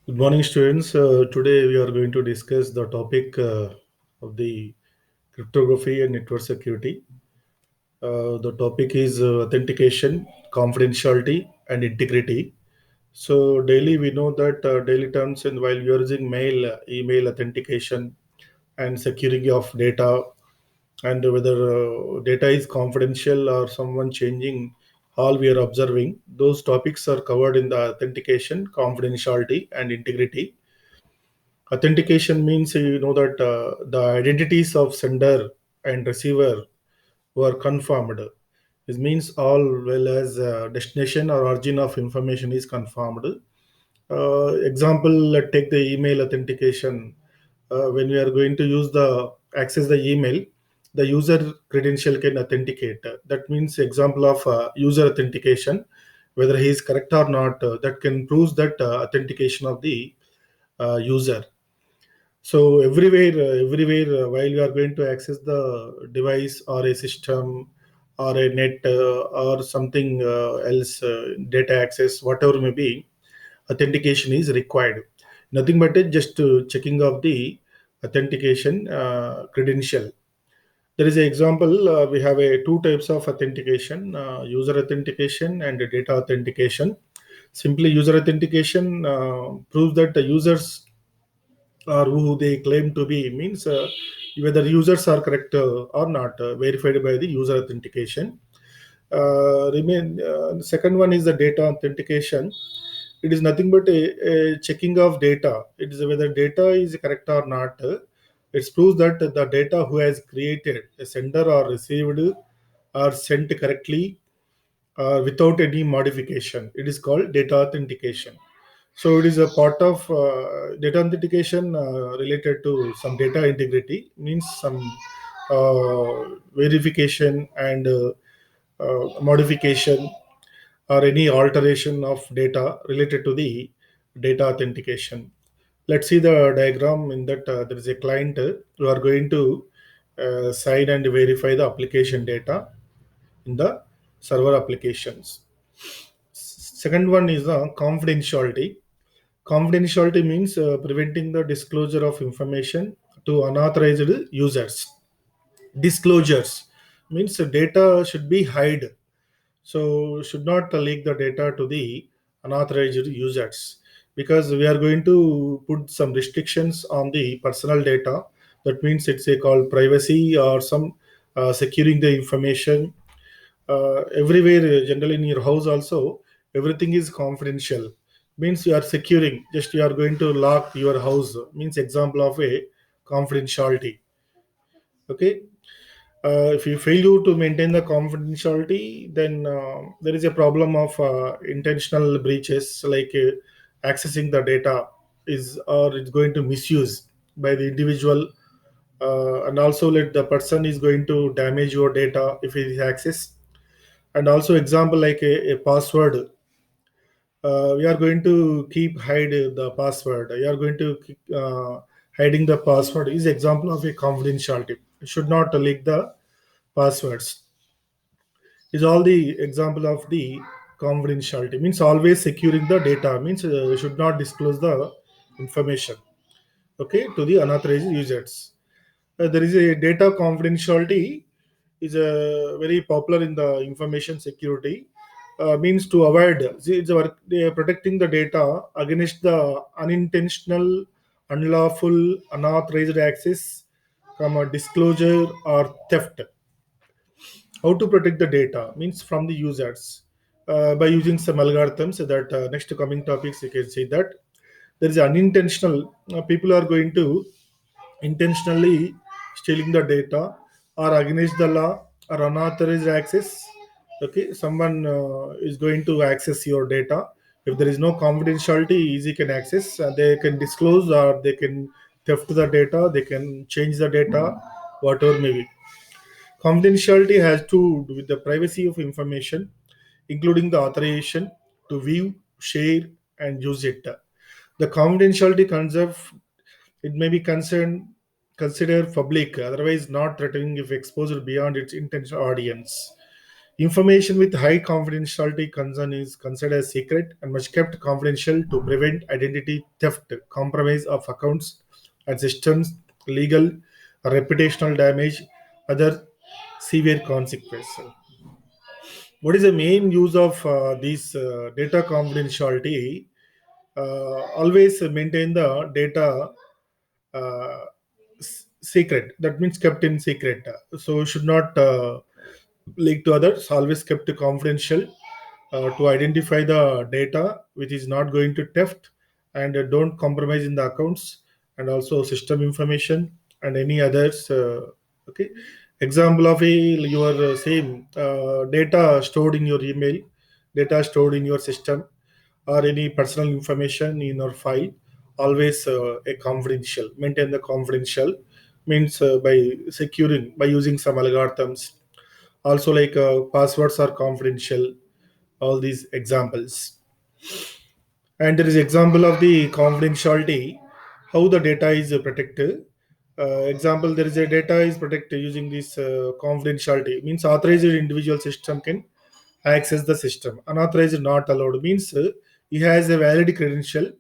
Good morning, students. Today we are going to discuss the topic of the cryptography and network security. The topic is authentication, confidentiality, and integrity. So daily we know that daily terms, and while we are using mail, email authentication, and security of data, and whether data is confidential or someone changing, all we are observing. Those topics are covered in the authentication, confidentiality, and integrity. Authentication means you know that the identities of sender and receiver were confirmed. This means all well as destination or origin of information is confirmed. Example, take the email authentication. When we are going to use the access the email, the user credential can authenticate. That means example of user authentication, whether he is correct or not. That can prove that authentication of the user. So everywhere, while you are going to access the device or a system or a net or something else, data access, whatever may be, authentication is required. Nothing but just checking of the authentication credential. There is an example. We have a two types of authentication: user authentication and data authentication. Simply, user authentication proves that the users or who they claim to be means whether users are correct or not, verified by the user authentication. Second one is the data authentication. It is nothing but a checking of data. It is whether data is correct or not. It proves that the data who has created a sender or received are sent correctly without any modification. It is called data authentication. So it is a part of data authentication related to some data integrity, means some verification and modification or any alteration of data related to the data authentication. Let's see the diagram. In that there is a client who are going to sign and verify the application data in the server applications. Second one is confidentiality. Confidentiality means preventing the disclosure of information to unauthorized users. Disclosures means data should be hide, so should not leak the data to the unauthorized users, because we are going to put some restrictions on the personal data. That means it's a called privacy or some securing the information. Everywhere, generally in your house also, everything is confidential. Means you are securing, just you are going to lock your house, means example of a confidentiality. Okay. If you fail to maintain the confidentiality, then there is a problem of intentional breaches, like accessing the data is, or it's going to misuse by the individual, and also let the person is going to damage your data if it is access. And also example like a password, we are going to keep hide the password, you are going to keep hiding the password is example of a confidentiality. You should not leak the passwords. Is all the example of the confidentiality, means always securing the data, means you should not disclose the information, okay, to the unauthorized users. There is a data confidentiality is very popular in the information security. Means to avoid, see, they are protecting the data against the unintentional, unlawful, unauthorized access, comma, disclosure or theft. How to protect the data means from the users, by using some algorithms. So that next coming topics you can see that there is unintentional, people are going to intentionally stealing the data or against the law or unauthorized access. Okay, someone is going to access your data. If there is no confidentiality, easy can access. They can disclose or they can theft the data. They can change the data, whatever may be. Confidentiality has to do with the privacy of information, including the authorization to view, share, and use it. The confidentiality concept, it may be considered public, otherwise not threatening if exposed beyond its intended audience. Information with high confidentiality concern is considered secret and must kept confidential to prevent identity theft, compromise of accounts and systems, legal or reputational damage, other severe consequences. What is the main use of this data confidentiality? Always maintain the data uh, secret. That means kept in secret. So should not leak to others. Always kept confidential to identify the data which is not going to theft, and don't compromise in the accounts and also system information and any others. Okay, example of a your same data stored in your email, data stored in your system, or any personal information in your file, always a confidential. Maintain the confidential means by securing by using some algorithms. Also, like passwords are confidential. All these examples, and there is example of the confidentiality, how the data is protected. Example, there is a data is protected using this confidentiality means authorized individual system can access the system, unauthorized not allowed means he has a valid credential,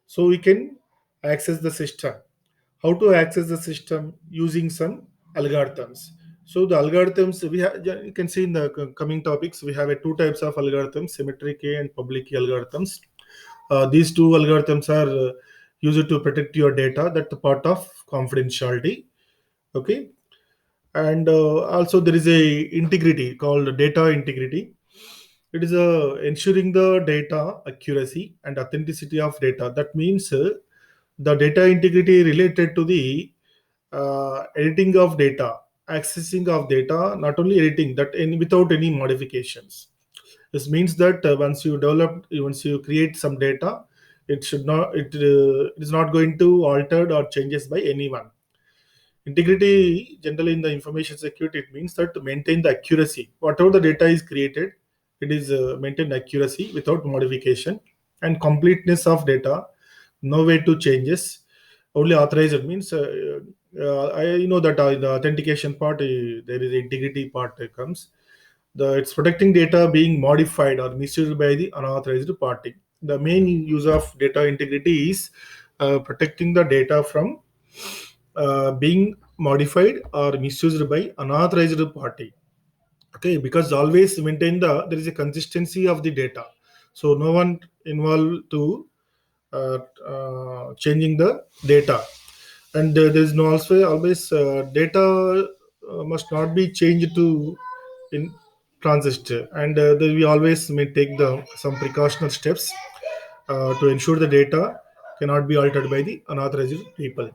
so we can access the system. How to access the system? Using some algorithms. So the algorithms we have, you can see in the coming topics, we have a two types of algorithms: symmetric key and public key algorithms. These two algorithms are used to protect your data, that the part of confidentiality. Okay, and also there is a integrity called data integrity. It is ensuring the data accuracy and authenticity of data. That means the data integrity related to the editing of data, accessing of data, not only editing that without any modifications. This means that once you create some data, it is not going to altered or changes by anyone. Integrity, generally in the information security, it means that to maintain the accuracy. Whatever the data is created, it is maintained accuracy without modification, and completeness of data, no way to changes. Only authorized means I know that the authentication part, there is integrity part comes. It's protecting data being modified or misused by the unauthorized party. The main use of data integrity is protecting the data from being modified or misused by unauthorized party. Okay, because always maintain there is a consistency of the data, so no one involved to uh, changing the data. And there is no also always data must not be changed to in transistor, and then we always may take the some precautionary steps to ensure the data cannot be altered by the unauthorized people.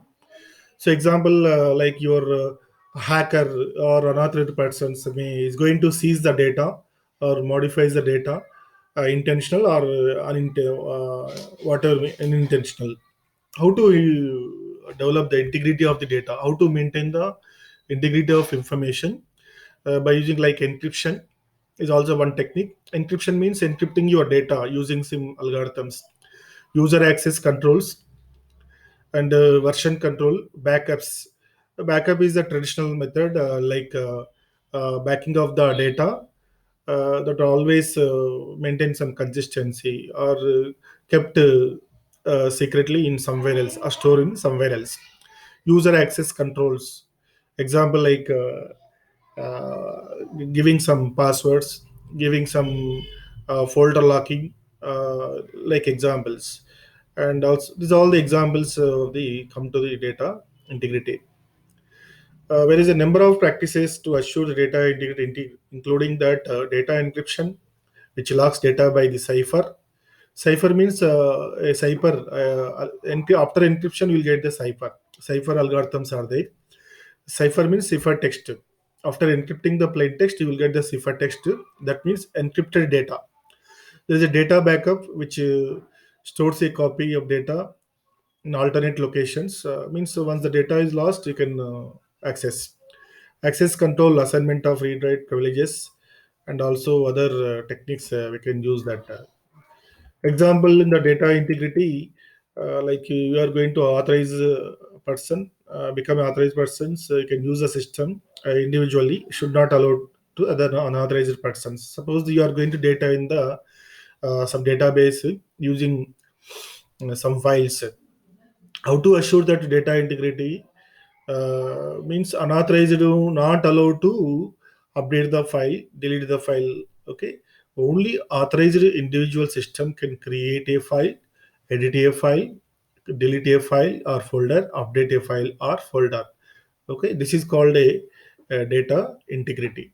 So example, like your hacker or unauthorized persons may is going to seize the data or modifies the data, intentional or whatever unintentional. How to develop the integrity of the data? How to maintain the integrity of information? By using like encryption is also one technique. Encryption means encrypting your data using some algorithms, user access controls, and version control. Backups, backup is a traditional method, backing of the data, that always maintain some consistency or kept secretly in somewhere else or stored in somewhere else. User access controls, example like giving some passwords, giving some folder locking, like examples. And also these are all the examples of the come to the data integrity. There is a number of practices to assure the data integrity, including that data encryption, which locks data by the cipher. Cipher means a cipher. After encryption, you'll get the cipher. Cipher algorithms are there. Cipher means cipher text. After encrypting the plain text, you will get the cipher text. That means encrypted data. There is a data backup which stores a copy of data in alternate locations. Means once the data is lost, you can access. Access control, assignment of read write privileges, and also other techniques we can use that. Example in the data integrity, like you are going to authorize a person, become an authorized person, so you can use the system individually, should not allow to other unauthorized persons. Suppose you are going to data in the some database using some files. How to assure that data integrity? Means unauthorized not allowed to update the file, delete the file. Okay, only authorized individual system can create a file, edit a file, delete a file or folder, update a file or folder. Okay, this is called a data integrity.